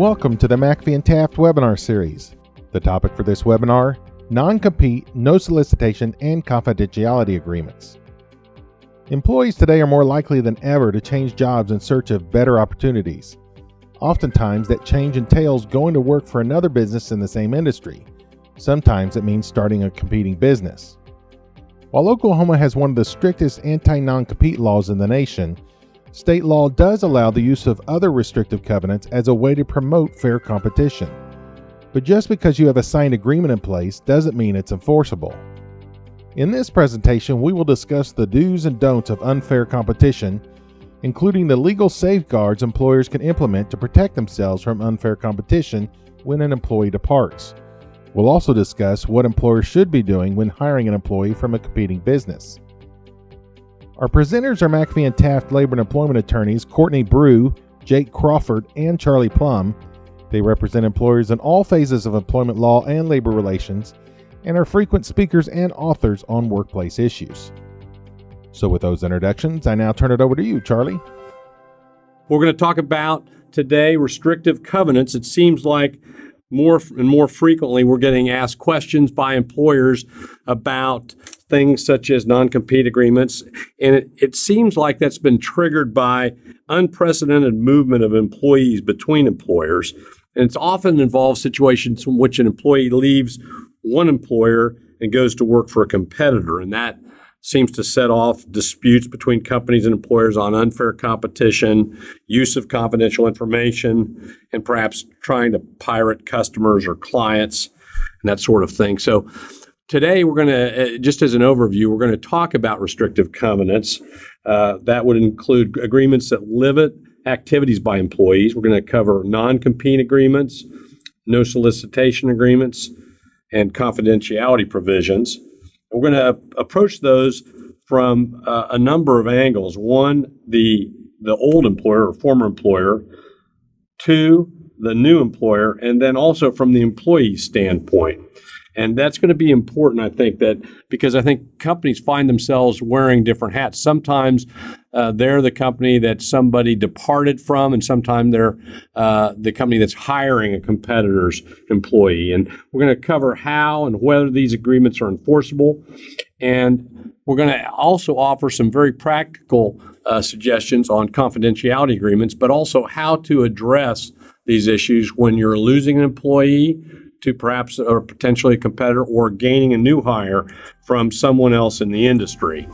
Welcome to the McAfee Taft webinar series. The topic for this webinar, non-compete, no-solicitation, and confidentiality agreements. Employees today are more likely than ever to change jobs in search of better opportunities. Oftentimes, that change entails going to work for another business in the same industry. Sometimes it means starting a competing business. While Oklahoma has one of the strictest anti-non-compete laws in the nation, state law does allow the use of other restrictive covenants as a way to promote fair competition. But just because you have a signed agreement in place doesn't mean it's enforceable. In this presentation, we will discuss the do's and don'ts of unfair competition, including the legal safeguards employers can implement to protect themselves from unfair competition when an employee departs. We'll also discuss what employers should be doing when hiring an employee from a competing business. Our presenters are McAfee Taft labor and employment attorneys Courtney Bru, Jake Crawford, and Charlie Plumb. They represent employers in all phases of employment law and labor relations and are frequent speakers and authors on workplace issues. So with those introductions, I now turn it over to you, Charlie. We're going to talk about today restrictive covenants. It seems like more and more frequently we're getting asked questions by employers about things such as non-compete agreements, and it seems like that's been triggered by unprecedented movement of employees between employers, and it's often involves situations in which an employee leaves one employer and goes to work for a competitor, and that seems to set off disputes between companies and employers on unfair competition, use of confidential information, and perhaps trying to pirate customers or clients and that sort of thing. So today we're going to, just as an overview, we're going to talk about restrictive covenants. That would include agreements that limit activities by employees. We're going to cover non-compete agreements, no solicitation agreements, and confidentiality provisions. We're going to approach those from a number of angles. One, the old employer or former employer. Two, the new employer. And then also from the employee standpoint. And that's going to be important, I think, because I think companies find themselves wearing different hats. Sometimes they're the company that somebody departed from, and sometimes they're the company that's hiring a competitor's employee. And we're going to cover how and whether these agreements are enforceable. And we're going to also offer some very practical suggestions on confidentiality agreements, but also how to address these issues when you're losing an employee to perhaps or potentially a competitor or gaining a new hire from someone else in the industry.